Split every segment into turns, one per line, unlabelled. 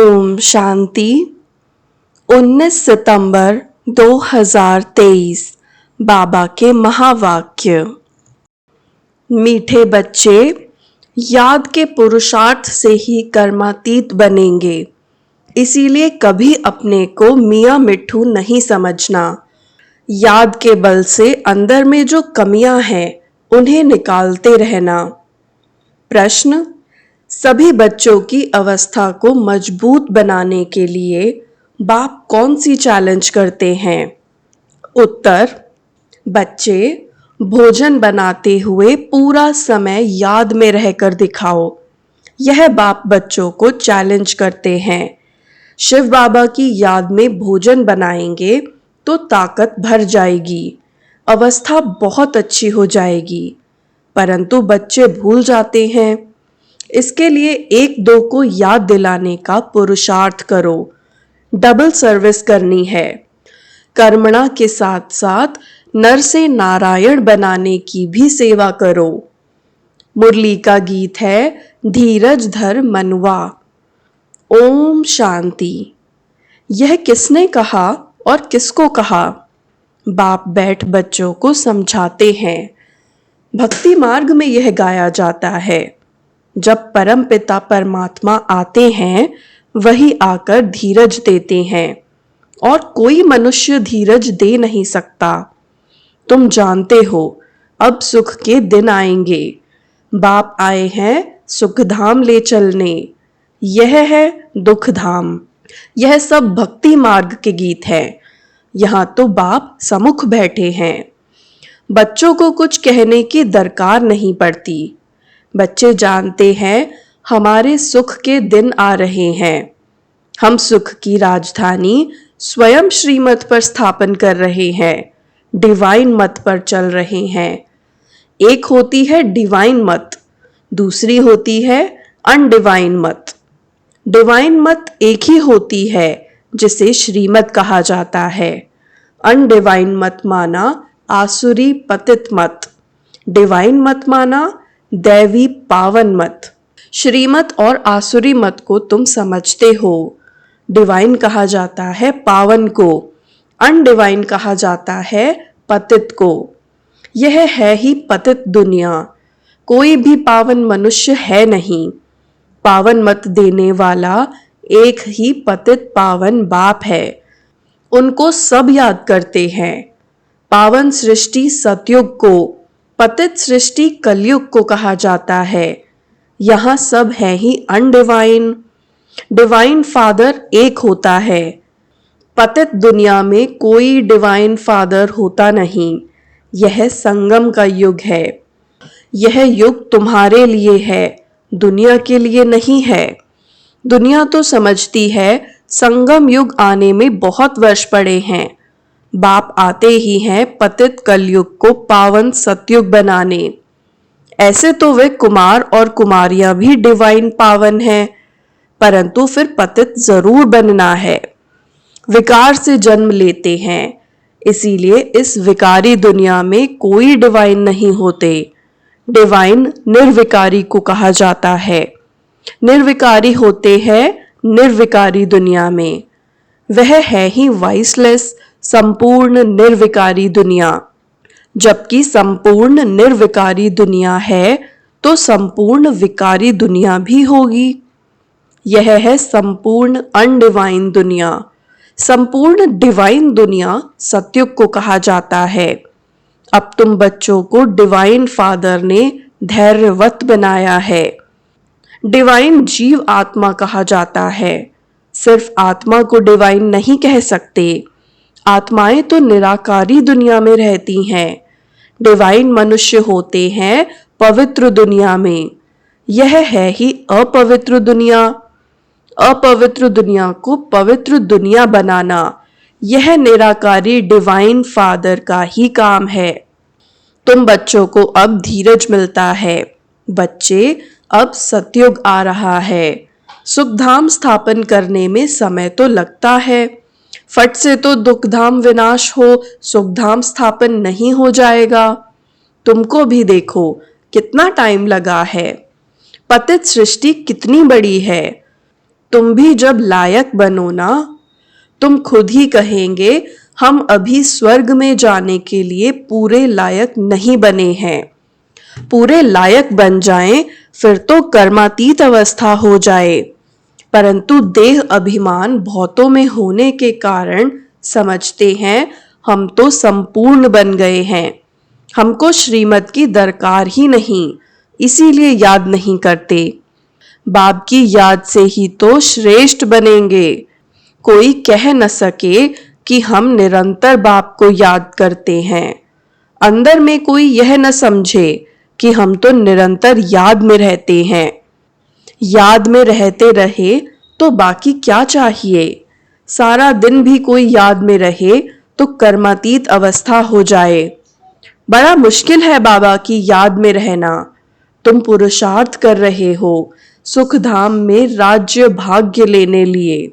ओम शांति। 19 सितंबर 2023 बाबा के महावाक्य। मीठे बच्चे, याद के पुरुषार्थ से ही कर्मातीत बनेंगे। इसीलिए कभी अपने को मियाँ मिट्ठू नहीं समझना। याद के बल से अंदर में जो कमियां हैं उन्हें निकालते रहना। प्रश्न: सभी बच्चों की अवस्था को मजबूत बनाने के लिए बाप कौन सी चैलेंज करते हैं? उत्तर: बच्चे, भोजन बनाते हुए पूरा समय याद में रहकर दिखाओ। यह बाप बच्चों को चैलेंज करते हैं। शिव बाबा की याद में भोजन बनाएंगे तो ताकत भर जाएगी, अवस्था बहुत अच्छी हो जाएगी। परंतु बच्चे भूल जाते हैं। इसके लिए एक दो को याद दिलाने का पुरुषार्थ करो। डबल सर्विस करनी है। कर्मणा के साथ साथ नर से नारायण बनाने की भी सेवा करो। मुरली का गीत है धीरज धर मनवा। ओम शांति। यह किसने कहा और किसको कहा? बाप बैठ बच्चों को समझाते हैं। भक्ति मार्ग में यह गाया जाता है। जब परम पिता परमात्मा आते हैं वही आकर धीरज देते हैं और कोई मनुष्य धीरज दे नहीं सकता। तुम जानते हो अब सुख के दिन आएंगे। बाप आए हैं सुखधाम ले चलने। यह है दुख धाम। यह सब भक्ति मार्ग के गीत हैं। यहाँ तो बाप सम्मुख बैठे हैं। बच्चों को कुछ कहने की दरकार नहीं पड़ती। बच्चे जानते हैं हमारे सुख के दिन आ रहे हैं। हम सुख की राजधानी स्वयं श्रीमत पर स्थापन कर रहे हैं। डिवाइन मत पर चल रहे हैं। एक होती है डिवाइन मत, दूसरी होती है अनडिवाइन मत। डिवाइन मत एक ही होती है जिसे श्रीमत कहा जाता है। अनडिवाइन मत माना आसुरी पतित मत, डिवाइन मत माना दैवी पावन मत। श्रीमत और आसुरी मत को तुम समझते हो। डिवाइन कहा जाता है पावन को, अनडिवाइन कहा जाता है पतित को। यह है ही पतित दुनिया। कोई भी पावन मनुष्य है नहीं। पावन मत देने वाला एक ही पतित पावन बाप है। उनको सब याद करते हैं। पावन सृष्टि सतयुग को, पतित सृष्टि कलयुग को कहा जाता है। यहाँ सब है ही अनडिवाइन। डिवाइन फादर एक होता है। पतित दुनिया में कोई डिवाइन फादर होता नहीं। यह संगम का युग है। यह युग तुम्हारे लिए है, दुनिया के लिए नहीं है। दुनिया तो समझती है संगम युग आने में बहुत वर्ष पड़े हैं। बाप आते ही हैं पतित कलयुग को पावन सतयुग बनाने। ऐसे तो वे कुमार और कुमारियां भी डिवाइन पावन हैं, परंतु फिर पतित जरूर बनना है। विकार से जन्म लेते हैं, इसीलिए इस विकारी दुनिया में कोई डिवाइन नहीं होते। डिवाइन निर्विकारी को कहा जाता है। निर्विकारी होते हैं निर्विकारी दुनिया में। वह है ही वाइसलेस संपूर्ण निर्विकारी दुनिया। जबकि संपूर्ण निर्विकारी दुनिया है तो संपूर्ण विकारी दुनिया भी होगी। यह है संपूर्ण अनडिवाइन दुनिया। संपूर्ण डिवाइन दुनिया सतयुग को कहा जाता है। अब तुम बच्चों को डिवाइन फादर ने धैर्यवत बनाया है। डिवाइन जीव आत्मा कहा जाता है। सिर्फ आत्मा को डिवाइन नहीं कह सकते। आत्माएं तो निराकारी दुनिया में रहती हैं। डिवाइन मनुष्य होते हैं पवित्र दुनिया में। यह है ही अपवित्र दुनिया। अपवित्र दुनिया को पवित्र दुनिया बनाना, यह निराकारी डिवाइन फादर का ही काम है। तुम बच्चों को अब धीरज मिलता है। बच्चे, अब सतयुग आ रहा है। सुखधाम स्थापन करने में समय तो लगता है। फट से तो दुखधाम विनाश हो, सुखधाम स्थापन नहीं हो जाएगा। तुमको भी देखो कितना टाइम लगा है। पतित सृष्टि कितनी बड़ी है। तुम भी जब लायक बनो ना, तुम खुद ही कहेंगे हम अभी स्वर्ग में जाने के लिए पूरे लायक नहीं बने हैं। पूरे लायक बन जाएं फिर तो कर्मातीत अवस्था हो जाए, परंतु देह अभिमान बहुतों में होने के कारण समझते हैं हम तो संपूर्ण बन गए हैं, हमको श्रीमत की दरकार ही नहीं, इसीलिए याद नहीं करते। बाप की याद से ही तो श्रेष्ठ बनेंगे। कोई कह न सके कि हम निरंतर बाप को याद करते हैं। अंदर में कोई यह न समझे कि हम तो निरंतर याद में रहते हैं। याद में रहते रहे तो बाकी क्या चाहिए। सारा दिन भी कोई याद में रहे तो कर्मातीत अवस्था हो जाए। बड़ा मुश्किल है बाबा की याद में रहना। तुम पुरुषार्थ कर रहे हो सुख धाम में राज्य भाग्य लेने लिए।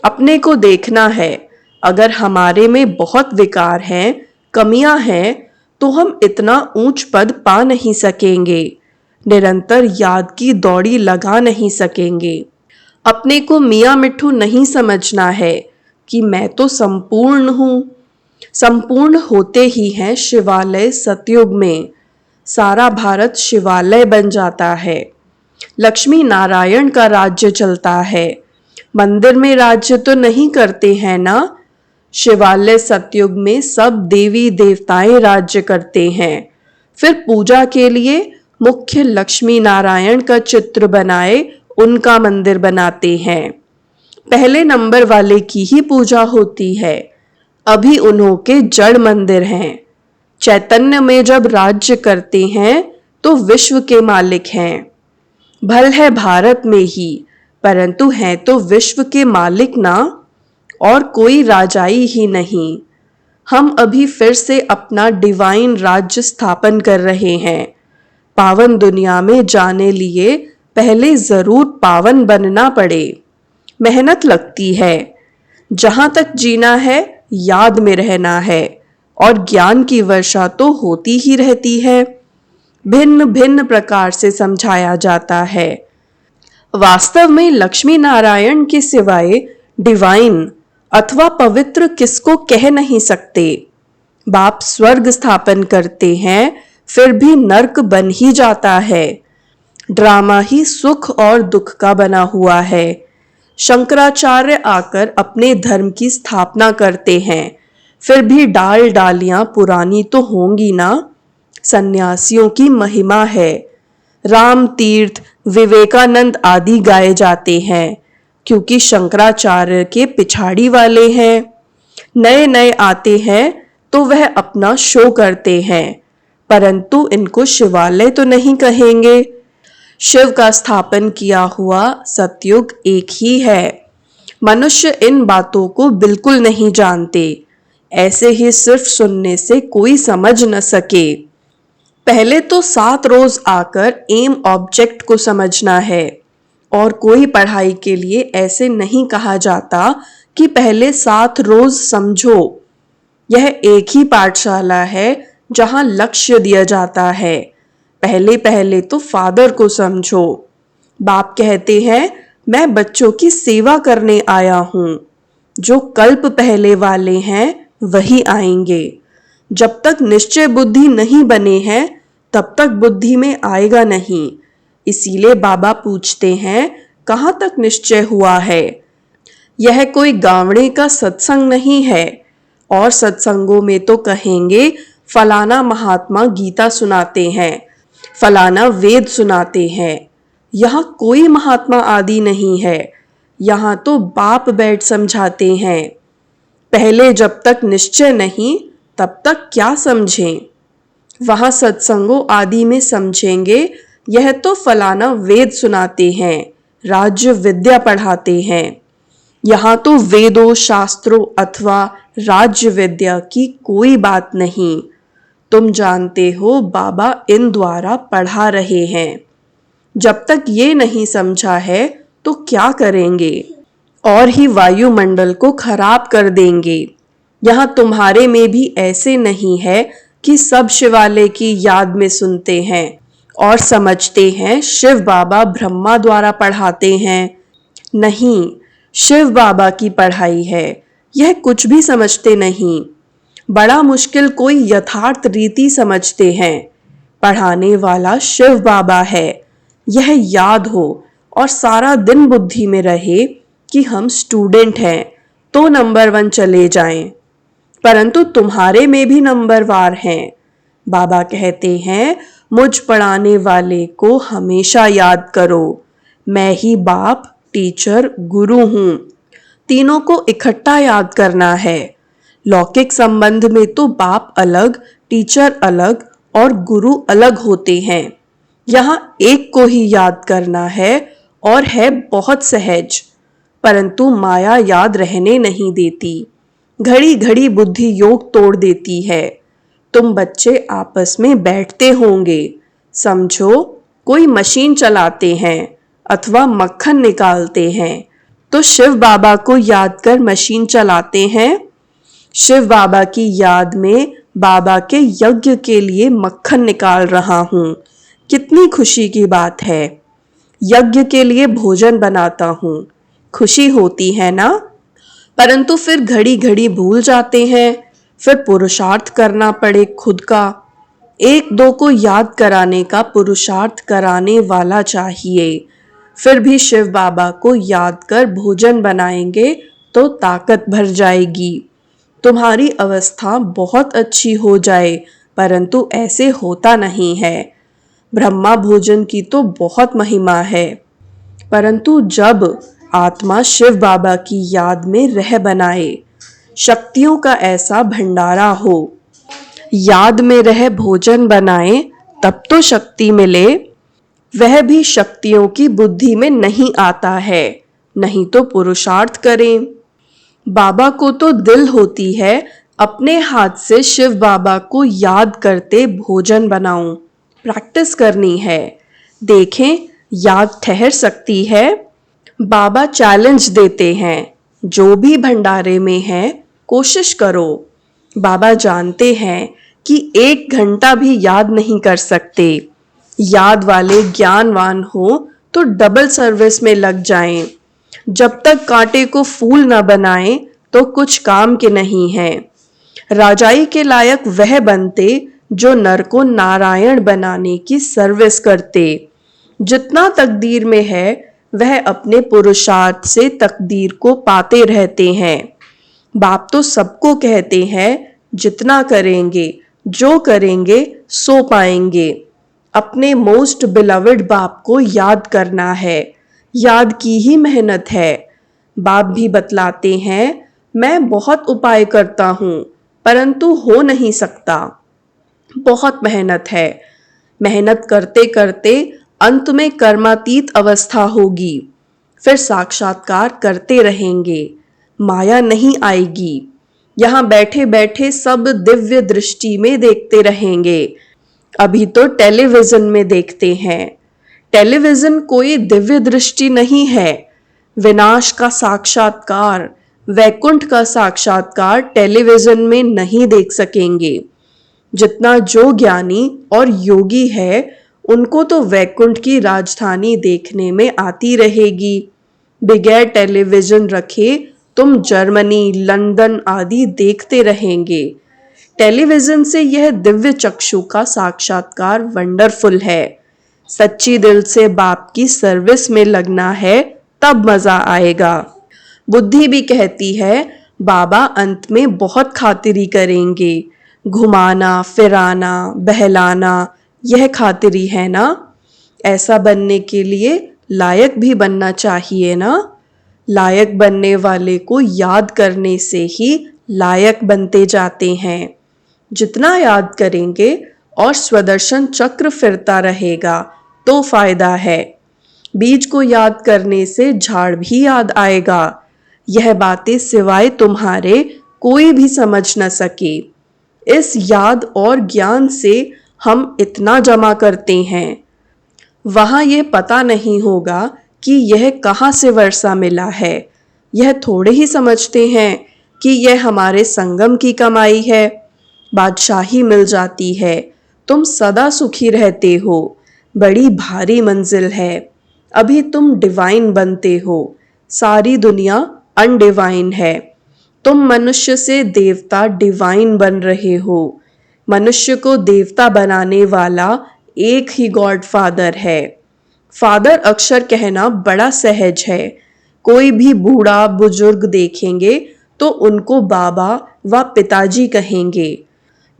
अपने को देखना है, अगर हमारे में बहुत विकार हैं, कमियां हैं, तो हम इतना ऊंच पद पा नहीं सकेंगे, निरंतर याद की दौड़ी लगा नहीं सकेंगे। अपने को मियाँ मिट्ठू नहीं समझना है कि मैं तो संपूर्ण हूँ। संपूर्ण होते ही हैं शिवालय सतयुग में। सारा भारत शिवालय बन जाता है। लक्ष्मी नारायण का राज्य चलता है। मंदिर में राज्य तो नहीं करते हैं ना। शिवालय सतयुग में सब देवी देवताएं राज्य करते हैं। फिर पूजा के लिए मुख्य लक्ष्मी नारायण का चित्र बनाए उनका मंदिर बनाते हैं। पहले नंबर वाले की ही पूजा होती है। अभी उन्हों के जड़ मंदिर हैं। चैतन्य में जब राज्य करते हैं तो विश्व के मालिक हैं। भल है भारत में ही, परंतु हैं तो विश्व के मालिक ना, और कोई राजाई ही नहीं। हम अभी फिर से अपना डिवाइन राज्य स्थापन कर रहे हैं। पावन दुनिया में जाने लिए पहले जरूर पावन बनना पड़े। मेहनत लगती है। जहां तक जीना है याद में रहना है, और ज्ञान की वर्षा तो होती ही रहती है। भिन्न भिन्न प्रकार से समझाया जाता है। वास्तव में लक्ष्मी नारायण के सिवाय डिवाइन अथवा पवित्र किसको कह नहीं सकते। बाप स्वर्ग स्थापन करते हैं फिर भी नर्क बन ही जाता है। ड्रामा ही सुख और दुख का बना हुआ है। शंकराचार्य आकर अपने धर्म की स्थापना करते हैं, फिर भी डाल डालियां पुरानी तो होंगी ना। सन्यासियों की महिमा है। राम तीर्थ, विवेकानंद आदि गाए जाते हैं, क्योंकि शंकराचार्य के पिछाड़ी वाले हैं। नए नए आते हैं तो वह अपना शो करते हैं, परंतु इनको शिवालय तो नहीं कहेंगे। शिव का स्थापन किया हुआ सतयुग एक ही है। मनुष्य इन बातों को बिल्कुल नहीं जानते। ऐसे ही सिर्फ सुनने से कोई समझ न सके। पहले तो 7 रोज आकर एम ऑब्जेक्ट को समझना है, और कोई पढ़ाई के लिए ऐसे नहीं कहा जाता कि पहले 7 रोज समझो। यह एक ही पाठशाला है जहां लक्ष्य दिया जाता है। पहले पहले तो फादर को समझो। बाप कहते हैं मैं बच्चों की सेवा करने आया हूं। जो कल्प पहले वाले हैं वही आएंगे। जब तक निश्चय बुद्धि नहीं बने हैं तब तक बुद्धि में आएगा नहीं। इसीलिए बाबा पूछते हैं कहाँ तक निश्चय हुआ है। यह कोई गावड़े का सत्संग नहीं है, और सत्संगों में तो कहेंगे फलाना महात्मा गीता सुनाते हैं, फलाना वेद सुनाते हैं। यहाँ कोई महात्मा आदि नहीं है। यहाँ तो बाप बैठ समझाते हैं। पहले जब तक निश्चय नहीं तब तक क्या समझें। वहां सत्संगों आदि में समझेंगे यह तो फलाना वेद सुनाते हैं, राज्य विद्या पढ़ाते हैं। यहाँ तो वेदों शास्त्रों अथवा राज्य विद्या की कोई बात नहीं। तुम जानते हो बाबा इन द्वारा पढ़ा रहे हैं। जब तक ये नहीं समझा है तो क्या करेंगे, और ही वायुमंडल को खराब कर देंगे। यहाँ तुम्हारे में भी ऐसे नहीं है कि सब शिवालय की याद में सुनते हैं और समझते हैं शिव बाबा ब्रह्मा द्वारा पढ़ाते हैं। नहीं, शिव बाबा की पढ़ाई है, यह कुछ भी समझते नहीं। बड़ा मुश्किल कोई यथार्थ रीति समझते हैं। पढ़ाने वाला शिव बाबा है, यह याद हो और सारा दिन बुद्धि में रहे कि हम स्टूडेंट हैं तो नंबर 1 चले जाएं, परंतु तुम्हारे में भी नंबरवार हैं। बाबा कहते हैं, मुझ पढ़ाने वाले को हमेशा याद करो। मैं ही बाप, टीचर, गुरु हूँ। तीनों को इकट्ठा याद करना है। लौकिक संबंध में तो बाप अलग, टीचर अलग और गुरु अलग होते हैं। यहाँ एक को ही याद करना है और है बहुत सहज, परंतु माया याद रहने नहीं देती। घड़ी घड़ी बुद्धि योग तोड़ देती है। तुम बच्चे आपस में बैठते होंगे, समझो कोई मशीन चलाते हैं अथवा मक्खन निकालते हैं, तो शिव बाबा को याद कर मशीन चलाते हैं। शिव बाबा की याद में बाबा के यज्ञ के लिए मक्खन निकाल रहा हूँ, कितनी खुशी की बात है। यज्ञ के लिए भोजन बनाता हूँ, खुशी होती है ना। परंतु फिर घड़ी घड़ी भूल जाते हैं, फिर पुरुषार्थ करना पड़े खुद का। एक दो को याद कराने का पुरुषार्थ कराने वाला चाहिए। फिर भी शिव बाबा को याद कर भोजन बनाएंगे तो ताकत भर जाएगी। तुम्हारी अवस्था बहुत अच्छी हो जाए, परंतु ऐसे होता नहीं है। ब्रह्मा भोजन की तो बहुत महिमा है, परंतु जब आत्मा शिव बाबा की याद में रह बनाए, शक्तियों का ऐसा भंडारा हो, याद में रह भोजन बनाए, तब तो शक्ति मिले। वह भी शक्तियों की बुद्धि में नहीं आता है, नहीं तो पुरुषार्थ करें। बाबा को तो दिल होती है अपने हाथ से शिव बाबा को याद करते भोजन बनाऊं। प्रैक्टिस करनी है, देखें याद ठहर सकती है। बाबा चैलेंज देते हैं, जो भी भंडारे में है कोशिश करो। बाबा जानते हैं कि 1 घंटा भी याद नहीं कर सकते। याद वाले ज्ञानवान हो तो डबल सर्विस में लग जाएं। जब तक कांटे को फूल न बनाए तो कुछ काम के नहीं है। राजाई के लायक वह बनते जो नर को नारायण बनाने की सर्विस करते। जितना तकदीर में है वह अपने पुरुषार्थ से तकदीर को पाते रहते हैं। बाप तो सबको कहते हैं, जितना करेंगे, जो करेंगे सो पाएंगे। अपने मोस्ट बिलवड बाप को याद करना है, याद की ही मेहनत है। बाप भी बतलाते हैं, मैं बहुत उपाय करता हूँ परंतु हो नहीं सकता, बहुत मेहनत है। मेहनत करते करते अंत में कर्मातीत अवस्था होगी, फिर साक्षात्कार करते रहेंगे, माया नहीं आएगी। यहाँ बैठे बैठे सब दिव्य दृष्टि में देखते रहेंगे। अभी तो टेलीविजन में देखते हैं। टेलीविजन कोई दिव्य दृष्टि नहीं है। विनाश का साक्षात्कार, वैकुंठ का साक्षात्कार टेलीविजन में नहीं देख सकेंगे। जितना जो ज्ञानी और योगी है उनको तो वैकुंठ की राजधानी देखने में आती रहेगी। बगैर टेलीविजन रखे तुम जर्मनी, लंदन आदि देखते रहेंगे। टेलीविजन से यह दिव्य चक्षु का साक्षात्कार वंडरफुल है। सच्ची दिल से बाप की सर्विस में लगना है, तब मजा आएगा। बुद्धि भी कहती है बाबा अंत में बहुत खातिरी करेंगे, घुमाना फिराना बहलाना, यह खातिरी है ना। ऐसा बनने के लिए लायक भी बनना चाहिए ना। लायक बनने वाले को याद करने से ही लायक बनते जाते हैं। जितना याद करेंगे और स्वदर्शन चक्र फिरता रहेगा तो फायदा है। बीज को याद करने से झाड़ भी याद आएगा। यह बातें सिवाय तुम्हारे कोई भी समझ न सके। इस याद और ज्ञान से हम इतना जमा करते हैं, वहां यह पता नहीं होगा कि यह कहाँ से वर्षा मिला है। यह थोड़े ही समझते हैं कि यह हमारे संगम की कमाई है। बादशाही मिल जाती है, तुम सदा सुखी रहते हो। बड़ी भारी मंजिल है, अभी तुम डिवाइन बनते हो। सारी दुनिया अनडिवाइन है। तुम मनुष्य से देवता डिवाइन बन रहे हो। मनुष्य को देवता बनाने वाला एक ही गॉड फादर है। फादर अक्षर कहना बड़ा सहज है। कोई भी बूढ़ा बुजुर्ग देखेंगे तो उनको बाबा व पिताजी कहेंगे।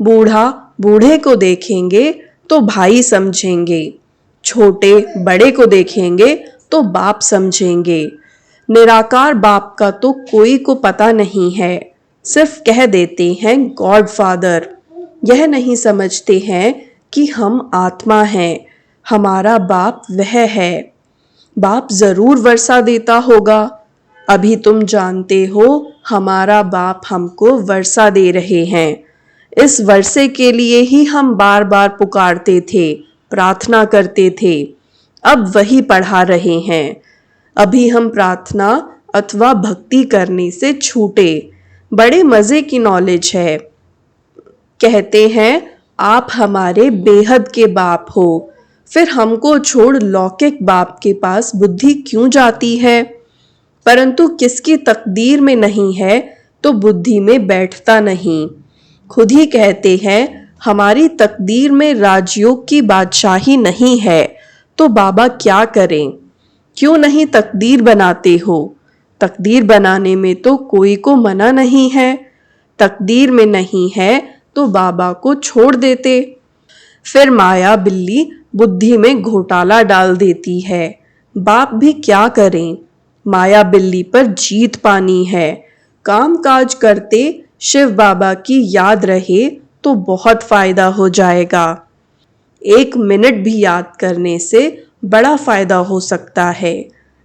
बूढ़ा बूढ़े को देखेंगे तो भाई समझेंगे। छोटे बड़े को देखेंगे तो बाप समझेंगे। निराकार बाप का तो कोई को पता नहीं है, सिर्फ कह देते हैं गॉड फादर। यह नहीं समझते हैं कि हम आत्मा हैं, हमारा बाप वह है। बाप जरूर वर्षा देता होगा। अभी तुम जानते हो हमारा बाप हमको वर्षा दे रहे हैं। इस वर्षे के लिए ही हम बार बार पुकारते थे, प्रार्थना करते थे। अब वही पढ़ा रहे हैं। अभी हम प्रार्थना अथवा भक्ति करने से छूटे। बड़े मजे की नॉलेज है। कहते हैं आप हमारे बेहद के बाप हो, फिर हमको छोड़ लौकिक बाप के पास बुद्धि क्यों जाती है? परंतु किसकी तकदीर में नहीं है तो बुद्धि में बैठता नहीं। खुद ही कहते हैं हमारी तकदीर में राजयोग की बादशाही नहीं है, तो बाबा क्या करें? क्यों नहीं तकदीर बनाते हो? तकदीर बनाने में तो कोई को मना नहीं है। तकदीर में नहीं है तो बाबा को छोड़ देते। फिर माया बिल्ली बुद्धि में घोटाला डाल देती है। बाप भी क्या करें? माया बिल्ली पर जीत पानी है। काम काज करते शिव बाबा की याद रहे तो बहुत फायदा हो जाएगा। 1 मिनट भी याद करने से बड़ा फायदा हो सकता है।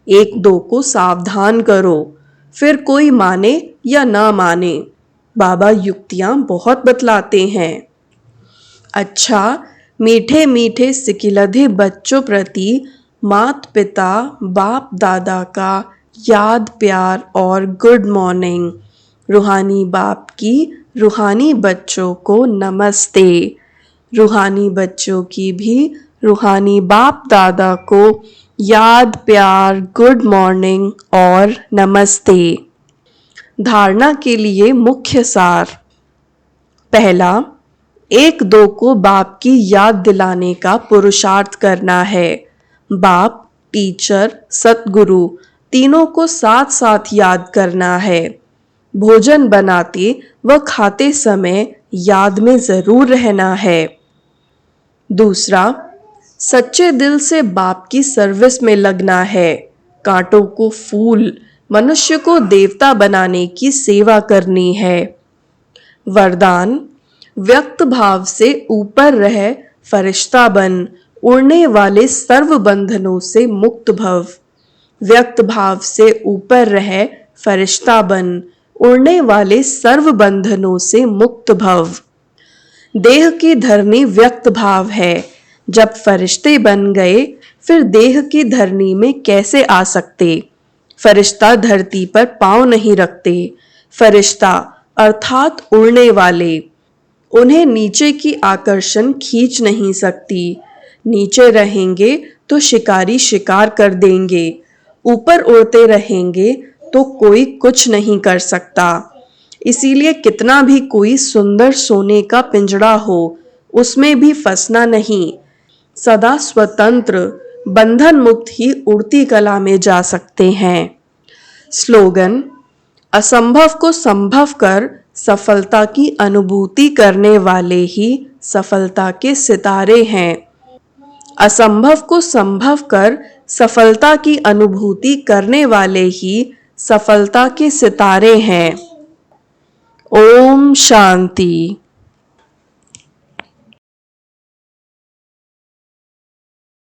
1-2 को सावधान करो, फिर कोई माने या ना माने। बाबा युक्तियां बहुत बतलाते हैं। अच्छा, मीठे मीठे सिकिलधे बच्चों प्रति मात पिता बाप दादा का याद प्यार और गुड मॉर्निंग। रूहानी बाप की रूहानी बच्चों को नमस्ते। रूहानी बच्चों की भी रूहानी बाप दादा को याद प्यार गुड मॉर्निंग और नमस्ते। धारणा के लिए मुख्य सार। पहला, 1-2 को बाप की याद दिलाने का पुरुषार्थ करना है। बाप, टीचर, सतगुरु तीनों को साथ साथ याद करना है। भोजन बनाते व खाते समय याद में जरूर रहना है। दूसरा, सच्चे दिल से बाप की सर्विस में लगना है। कांटों को फूल, मनुष्य को देवता बनाने की सेवा करनी है। वरदान, व्यक्त भाव से ऊपर रह फरिश्ता बन, उड़ने वाले सर्व बंधनों से मुक्त भव। व्यक्त भाव से ऊपर रह फरिश्ता बन, उड़ने वाले सर्व बंधनों से मुक्त भव। देह की धरनी व्यक्त भाव है। जब फरिश्ते बन गए फिर देह की धरनी में कैसे आ सकते? फरिश्ता धरती पर पांव नहीं रखते। फरिश्ता अर्थात उड़ने वाले, उन्हें नीचे की आकर्षण खींच नहीं सकती। नीचे रहेंगे तो शिकारी शिकार कर देंगे। ऊपर उड़ते रहेंगे तो कोई कुछ नहीं कर सकता। इसीलिए कितना भी कोई सुंदर सोने का पिंजड़ा हो, उसमें भी फंसना नहीं। सदा स्वतंत्र बंधन मुक्त ही उड़ती कला में जा सकते हैं। स्लोगन, असंभव को संभव कर सफलता की अनुभूति करने वाले ही सफलता के सितारे हैं। असंभव को संभव कर सफलता की अनुभूति करने वाले ही सफलता के सितारे हैं। ओम शांति।